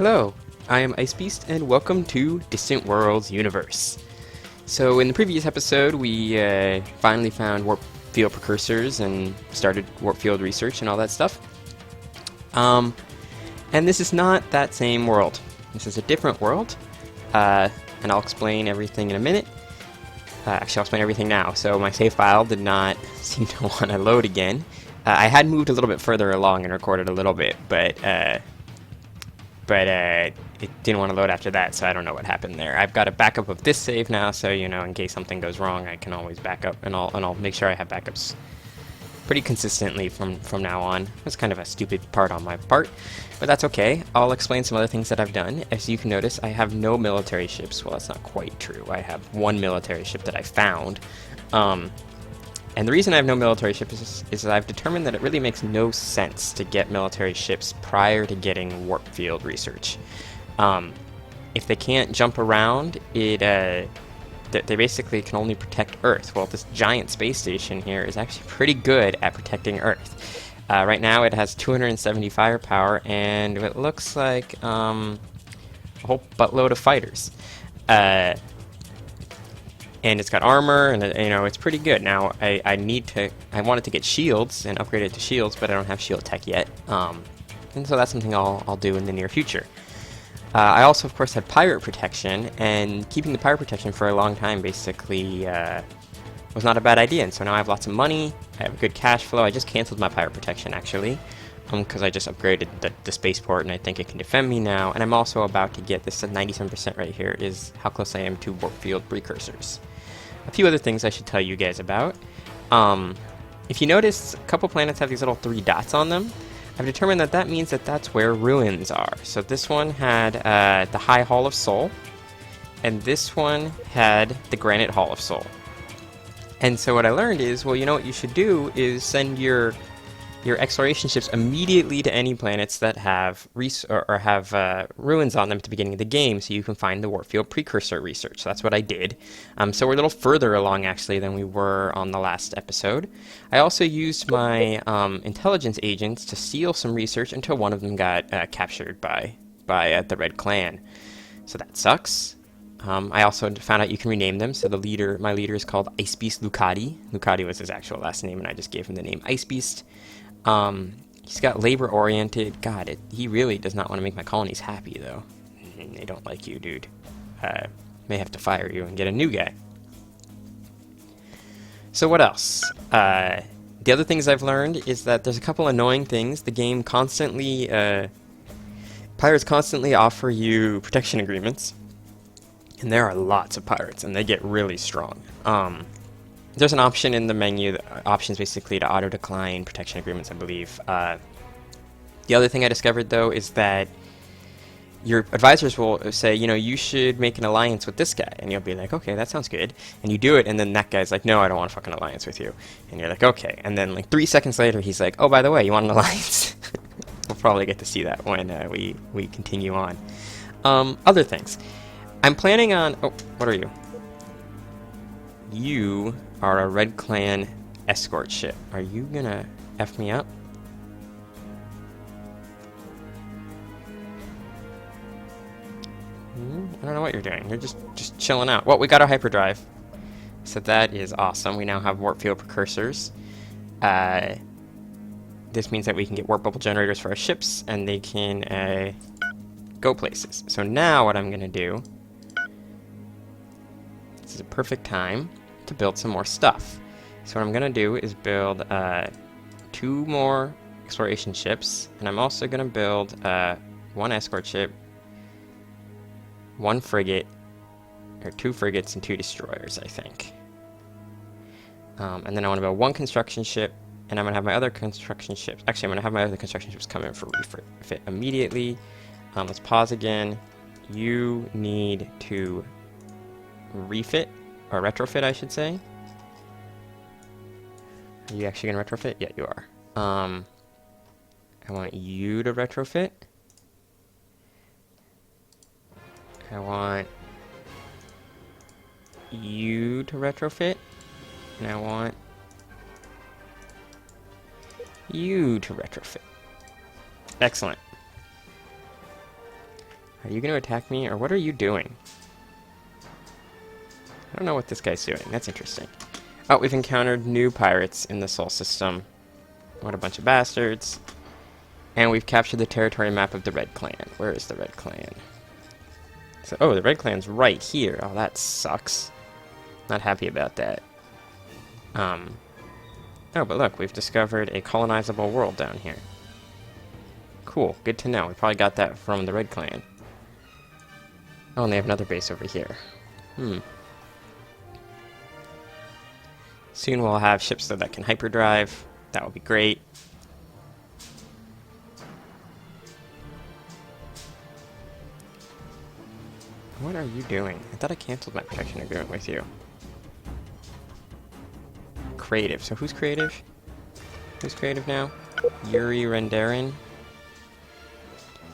Hello, I am IceBeast, and welcome to Distant Worlds Universe. So in the previous episode, we finally found warp field precursors and started warp field research and all that stuff. And this is not that same world. This is a different world, and I'll explain everything in a minute. Actually, I'll explain everything now. So my save file did not seem to want to load again. I had moved a little bit further along and recorded a little bit, but it didn't want to load after that, so I don't know what happened there. I've got a backup of this save now, so you know, in case something goes wrong, I can always back up, and I'll make sure I have backups pretty consistently from now on. That's kind of a stupid part on my part, but that's okay. I'll explain some other things that I've done. As you can notice, I have no military ships. Well, that's not quite true. I have one military ship that I found. And the reason I have no military ships is that I've determined that it really makes no sense to get military ships prior to getting warp field research. If they can't jump around, they basically can only protect Earth. Well, this giant space station here is actually pretty good at protecting Earth. Right now it has 270 firepower, and it looks like a whole buttload of fighters. And it's got armor, and you know, it's pretty good. Now, I wanted to get shields and upgrade it to shields, but I don't have shield tech yet. And so that's something I'll do in the near future. I also, of course, had pirate protection, and keeping the pirate protection for a long time basically was not a bad idea. And so now I have lots of money, I have good cash flow. I just canceled my pirate protection, actually, because I just upgraded the spaceport, and I think it can defend me now. And I'm also about to get this at 97% right here, is how close I am to warp field precursors. A few other things I should tell you guys about. If you notice, a couple planets have these little 3 dots on them. I've determined that means that that's where ruins are. So this one had the High Hall of Soul, and this one had the Granite Hall of Soul. And so what I learned is, well, you know what you should do is send your exploration ships immediately to any planets that have ruins on them at the beginning of the game, so you can find the warp field precursor research. So that's what I did. So we're a little further along, actually, than we were on the last episode. I also used my intelligence agents to steal some research until one of them got captured by the Red Clan. So that sucks. I also found out you can rename them. So my leader is called IceBeast Lucati. Lucati was his actual last name, and I just gave him the name IceBeast. He's got labor-oriented. God, he really does not want to make my colonies happy, though. They don't like you, dude. May have to fire you and get a new guy. So what else? The other things I've learned is that there's a couple annoying things. The game constantly... pirates constantly offer you protection agreements. And there are lots of pirates, and they get really strong. There's an option in the menu, options basically to auto-decline protection agreements, I believe. The other thing I discovered, though, is that your advisors will say, you know, you should make an alliance with this guy. And you'll be like, okay, that sounds good. And you do it, and then that guy's like, no, I don't want a fucking alliance with you. And you're like, okay. And then like 3 seconds later, he's like, oh, by the way, you want an alliance? We'll probably get to see that when we continue on. Other things. I'm planning on... Oh, what are you? You are a Red Clan escort ship. Are you gonna F me up? I don't know what you're doing. You're just chilling out. Well, we got our hyperdrive. So that is awesome. We now have warp field precursors. This means that we can get warp bubble generators for our ships, and they can go places. So now what I'm gonna do... This is a perfect time to build some more stuff. So what I'm going to do is build 2 more exploration ships, and I'm also going to build 1 escort ship, 1 frigate, or 2 frigates and 2 destroyers, I think. And then I want to build 1 construction ship, and I'm going to have my other construction ships. Actually, I'm going to have my other construction ships come in for refit immediately. Let's pause again. You need to refit, or retrofit, I should say. Are you actually going to retrofit? Yeah, you are. I want you to retrofit. I want you to retrofit. And I want you to retrofit. Excellent. Are you going to attack me, or what are you doing? I don't know what this guy's doing. That's interesting. Oh, we've encountered new pirates in the Sol system. What a bunch of bastards. And we've captured the territory map of the Red Clan. Where is the Red Clan? So, oh, the Red Clan's right here. Oh, that sucks. Not happy about that. Oh, but look, we've discovered a colonizable world down here. Cool, good to know. We probably got that from the Red Clan. Oh, and they have another base over here. Soon we'll have ships though that can hyperdrive. That will be great. What are you doing? I thought I canceled my protection agreement with you. Creative. So who's creative? Who's creative now? Yuri Renderin.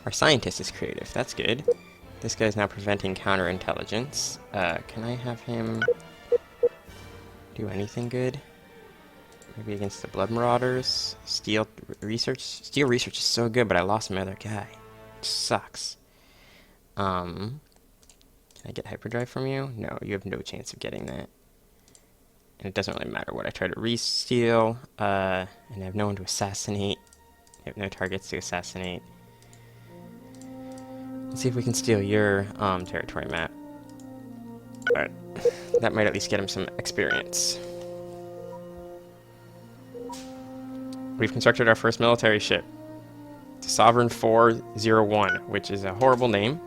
Our scientist is creative. That's good. This guy's now preventing counterintelligence. Can I have him do anything good? Maybe against the Blood Marauders. Steel research. Steel research is so good, but I lost my other guy. It sucks. Can I get hyperdrive from you? No, you have no chance of getting that. And it doesn't really matter what I try to re-steal. And I have no one to assassinate. I have no targets to assassinate. Let's see if we can steal your territory map. Alright. That might at least get him some experience. We've constructed our first military ship. Sovereign 401, which is a horrible name.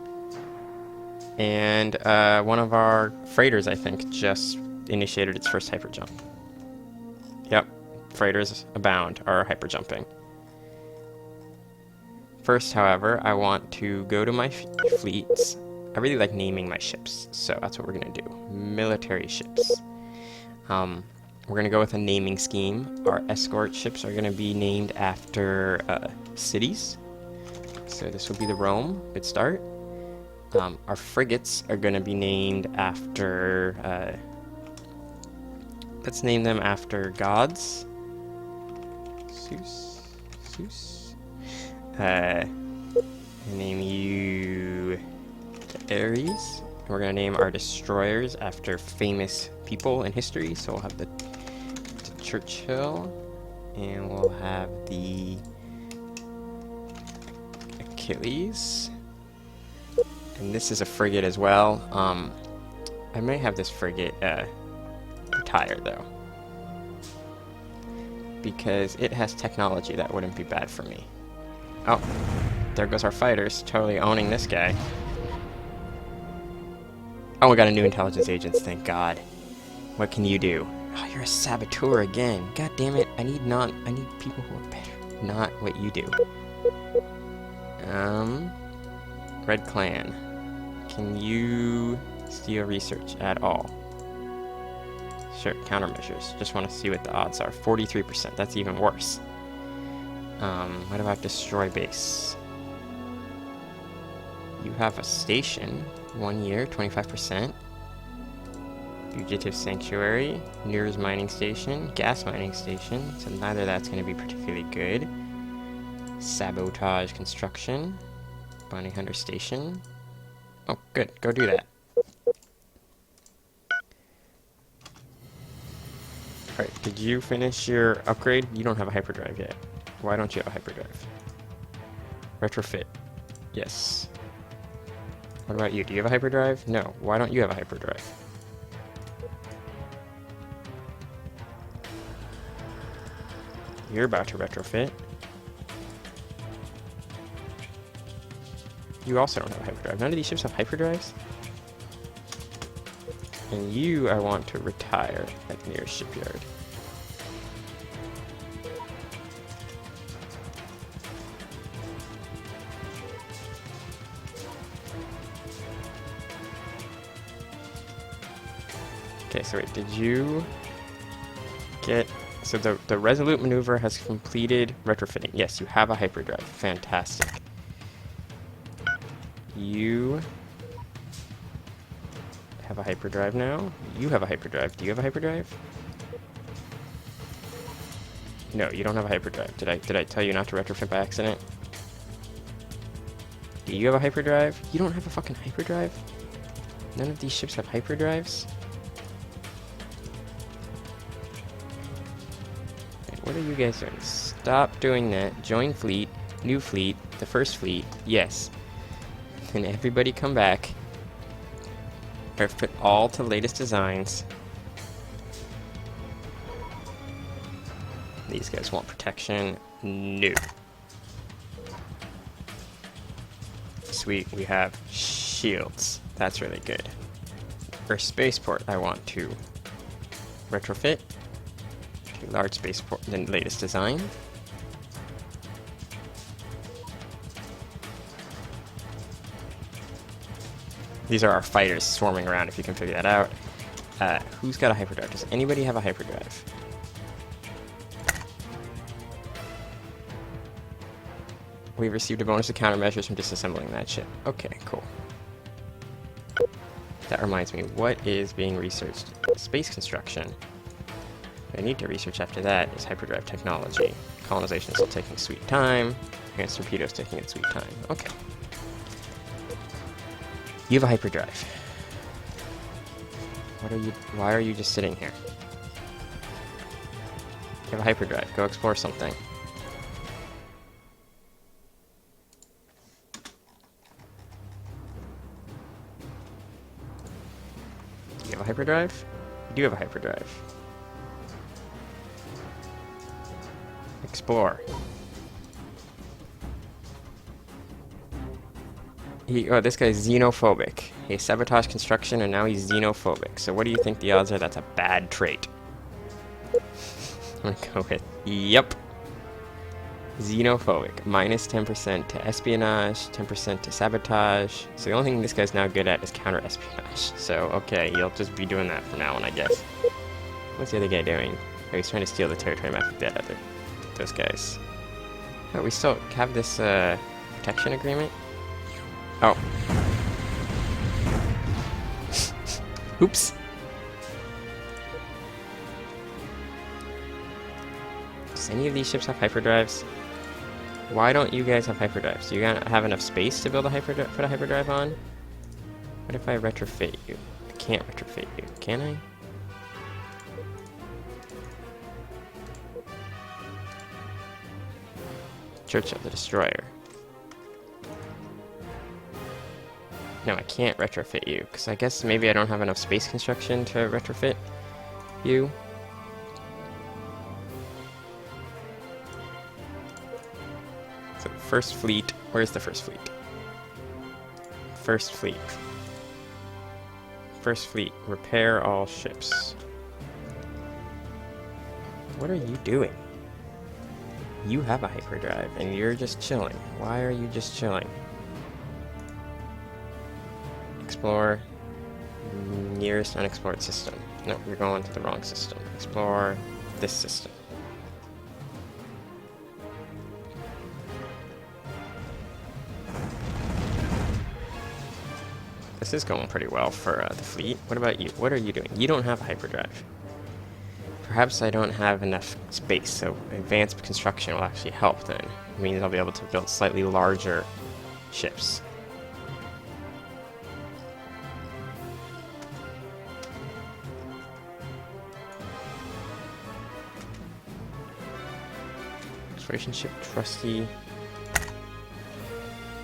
And one of our freighters, I think, just initiated its first hyperjump. Yep, freighters abound are hyperjumping. First, however, I want to go to my fleets. I really like naming my ships, so that's what we're going to do. Military ships. We're going to go with a naming scheme. Our escort ships are going to be named after cities. So this will be the Rome. Good start. Our frigates are going to be named after... let's name them after gods. Zeus. Name you Ares. And we're going to name our destroyers after famous people in history. So we'll have the Churchill. And we'll have the Achilles. And this is a frigate as well. I may have this frigate retire though, because it has technology that wouldn't be bad for me. Oh, there goes our fighters, totally owning this guy. Oh, we got a new intelligence agent, thank God. What can you do? Oh, you're a saboteur again. God damn it, I need people who are better. Not what you do. Red Clan. Can you steal research at all? Sure, countermeasures. Just want to see what the odds are. 43%, that's even worse. What about destroy base? You have a station. 1 year, 25%. Fugitive Sanctuary. Nearest mining station. Gas mining station. So neither of that's going to be particularly good. Sabotage construction. Bounty Hunter station. Oh, good. Go do that. Alright, did you finish your upgrade? You don't have a hyperdrive yet. Why don't you have a hyperdrive? Retrofit. Yes. What about you? Do you have a hyperdrive? No. Why don't you have a hyperdrive? You're about to retrofit. You also don't have a hyperdrive. None of these ships have hyperdrives? And you, I want to retire at the nearest shipyard. Okay, so wait, did you get... So the Resolute Maneuver has completed retrofitting. Yes, you have a hyperdrive. Fantastic. You have a hyperdrive now. You have a hyperdrive. Do you have a hyperdrive? No, you don't have a hyperdrive. Did I tell you not to retrofit by accident? Do you have a hyperdrive? You don't have a fucking hyperdrive? None of these ships have hyperdrives? Wait, what are you guys doing? Stop doing that. Join fleet. New fleet. The first fleet. Yes. And everybody come back. Fit all to latest designs. These guys want protection. No. Sweet, we have shields. That's really good. For spaceport, I want to retrofit to large spaceport, the latest design. These are our fighters swarming around, if you can figure that out. Who's got a hyperdrive? Does anybody have a hyperdrive? We've received a bonus of countermeasures from disassembling that ship. Okay, cool. That reminds me, what is being researched? Space construction. What I need to research after that is hyperdrive technology. Colonization is still taking sweet time. Advanced torpedoes taking its sweet time. Okay. You have a hyperdrive. Why are you just sitting here? You have a hyperdrive. Go explore something. Do you have a hyperdrive? You do have a hyperdrive. Explore. This guy's xenophobic. He sabotaged construction and now he's xenophobic. So what do you think the odds are that's a bad trait? I'm gonna go with, yep. Xenophobic. Minus 10% to espionage, 10% to sabotage. So the only thing this guy's now good at is counter-espionage. So, okay, you'll just be doing that from now on, I guess. What's the other guy doing? Oh, he's trying to steal the territory map of those guys. Oh, we still have this protection agreement? Oh. Oops. Does any of these ships have hyperdrives? Why don't you guys have hyperdrives? Do you have enough space to build a put a hyperdrive on? What if I retrofit you? I can't retrofit you, can I? Church of the Destroyer. No, I can't retrofit you, because I guess maybe I don't have enough space construction to retrofit you. So, first fleet. Where's the first fleet? First fleet. First fleet. Repair all ships. What are you doing? You have a hyperdrive, and you're just chilling. Why are you just chilling? Explore nearest unexplored system. No, you're going to the wrong system. Explore this system. This is going pretty well for the fleet. What about you? What are you doing? You don't have a hyperdrive. Perhaps I don't have enough space, so advanced construction will actually help then. It means I'll be able to build slightly larger ships. Exploration ship, trusty.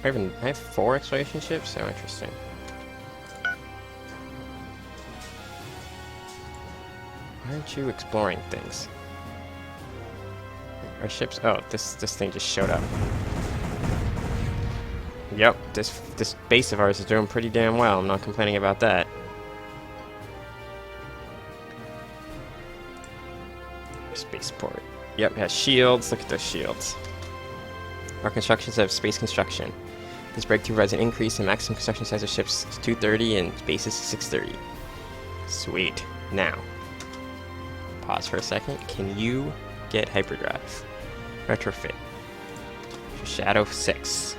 I have 4 exploration ships? So interesting. Why aren't you exploring things? Our ships. Oh, this thing just showed up. Yep, this base of ours is doing pretty damn well. I'm not complaining about that. Spaceport. Yep, it has shields. Look at those shields. Our constructions have space construction. This breakthrough provides an increase in maximum construction size of ships to 230 and bases to 630. Sweet. Now, pause for a second. Can you get hyperdrive? Retrofit. Shadow 6.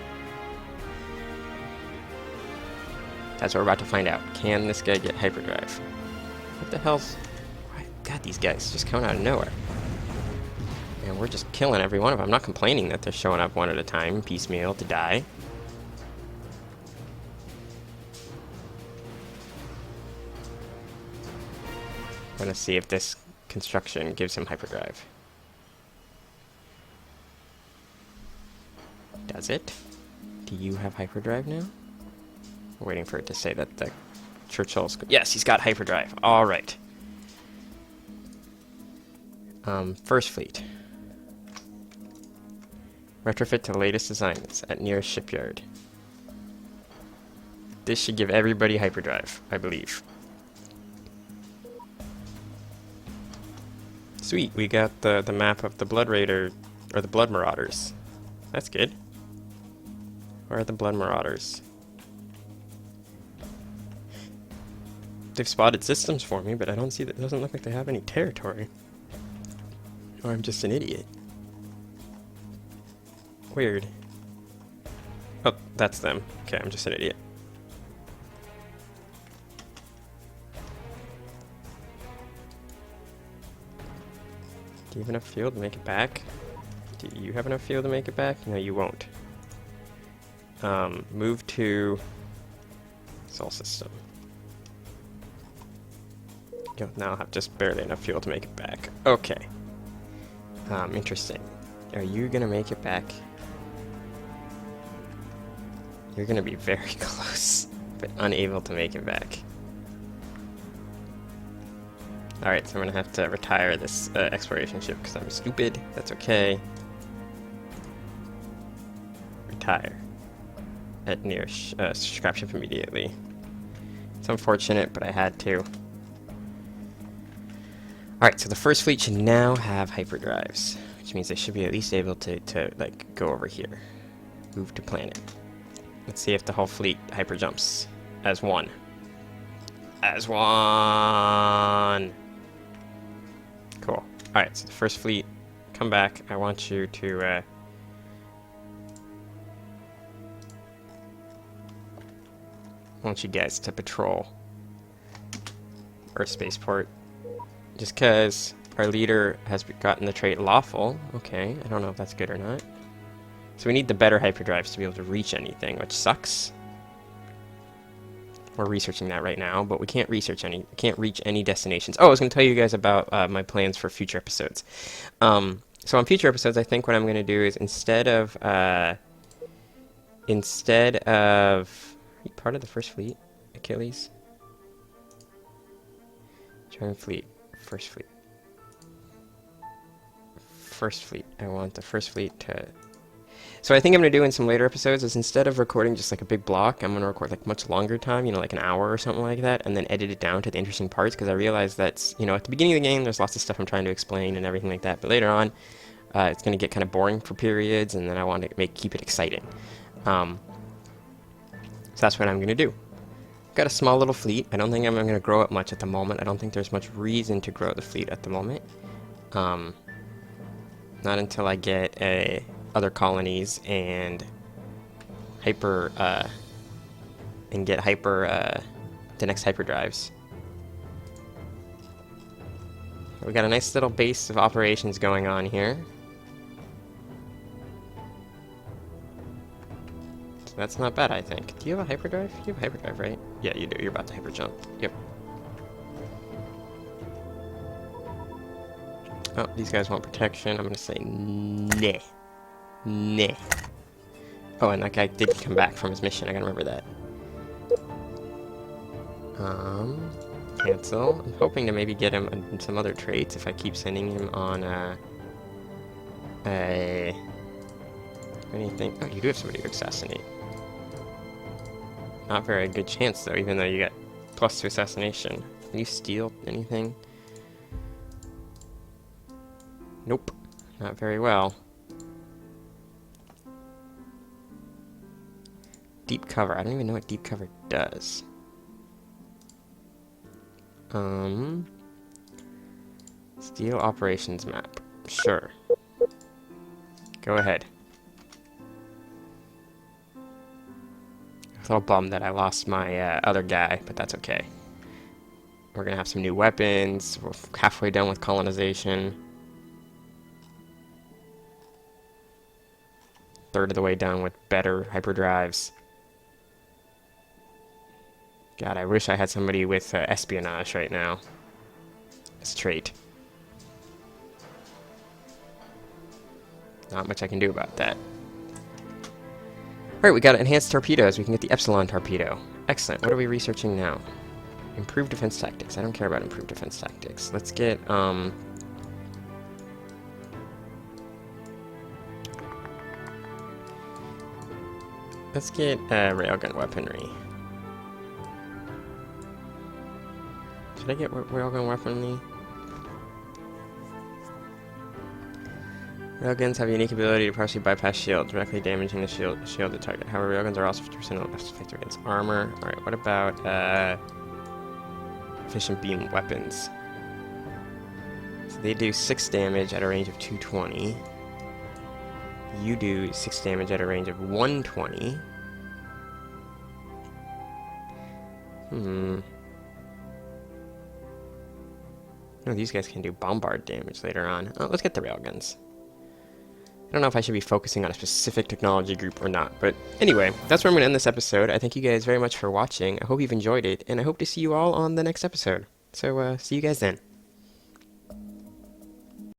That's what we're about to find out. Can this guy get hyperdrive? What the hell's... God, these guys just coming out of nowhere. And we're just killing every one of them. I'm not complaining that they're showing up one at a time, piecemeal, to die. I'm gonna see if this construction gives him hyperdrive. Does it? Do you have hyperdrive now? I'm waiting for it to say that the Churchill's... Yes, he's got hyperdrive. All right. First fleet. Retrofit to latest designs at nearest shipyard. This should give everybody hyperdrive, I believe. Sweet, we got the map of the Blood Raider, or the Blood Marauders. That's good. Where are the Blood Marauders? They've spotted systems for me, but I don't see that. It doesn't look like they have any territory. Or I'm just an idiot. Weird. Oh, that's them. Okay, I'm just an idiot. Do you have enough fuel to make it back? Do you have enough fuel to make it back? No, you won't. Move to Sol System. You'll now have just barely enough fuel to make it back. Okay. Interesting. Are you gonna make it back? You're gonna be very close, but unable to make it back. Alright, so I'm gonna have to retire this exploration ship because I'm stupid. That's okay. Retire. At near scrap ship immediately. It's unfortunate, but I had to. Alright, so the first fleet should now have hyperdrives, which means they should be at least able to like, go over here. Move to planet. Let's see if the whole fleet hyperjumps as one. As one! Cool. Alright, so the first fleet, come back. I want you to, I want you guys to patrol Earth Spaceport. Just because our leader has gotten the trait lawful. Okay, I don't know if that's good or not. So we need the better hyperdrives to be able to reach anything, which sucks. We're researching that right now, but we can't reach any destinations. Oh, I was going to tell you guys about my plans for future episodes. So on future episodes, I think what I'm going to do is instead of are you part of the first fleet, Achilles? Join fleet. First fleet. First fleet. I want the first fleet to... So I think I'm going to do in some later episodes is instead of recording just like a big block, I'm going to record like much longer time, you know, like an hour or something like that, and then edit it down to the interesting parts, because I realize that's, you know, at the beginning of the game, there's lots of stuff I'm trying to explain and everything like that, but later on, it's going to get kind of boring for periods, and then I want to keep it exciting. So that's what I'm going to do. Got a small little fleet. I don't think I'm going to grow it much at the moment. I don't think there's much reason to grow the fleet at the moment. Not until I get other colonies and the next hyperdrives. We got a nice little base of operations going on here. That's not bad, I think. Do you have a hyperdrive? You have a hyperdrive, right? Yeah, you do. You're about to hyperjump. Yep. Oh, these guys want protection. I'm gonna say nah. Nah. Oh, and that guy did come back from his mission. I gotta remember that. Cancel. I'm hoping to maybe get him some other traits if I keep sending him on anything. Oh, you do have somebody to assassinate. Not very good chance, though, even though you got plus to assassination. Can you steal anything? Nope. Not very well. Deep cover. I don't even know what deep cover does. Steal operations map. Sure. Go ahead. A little bummed that I lost my other guy, but that's okay. We're gonna have some new weapons. We're halfway done with colonization. Third of the way done with better hyperdrives. God, I wish I had somebody with espionage right now. as a trait. Not much I can do about that. Alright, we got enhanced torpedoes. We can get the Epsilon torpedo. Excellent. What are we researching now? Improved defense tactics. I don't care about improved defense tactics. Let's get, railgun weaponry. Should I get railgun weaponry? Railguns have a unique ability to partially bypass shields, directly damaging the shielded target. However, railguns are also 50% less effective against armor. Alright, what about efficient beam weapons? So they do 6 damage at a range of 220. You do 6 damage at a range of 120. No, these guys can do bombard damage later on. Oh, let's get the railguns. I don't know if I should be focusing on a specific technology group or not, but anyway, that's where I'm going to end this episode. I thank you guys very much for watching. I hope you've enjoyed it, and I hope to see you all on the next episode. So, see you guys then.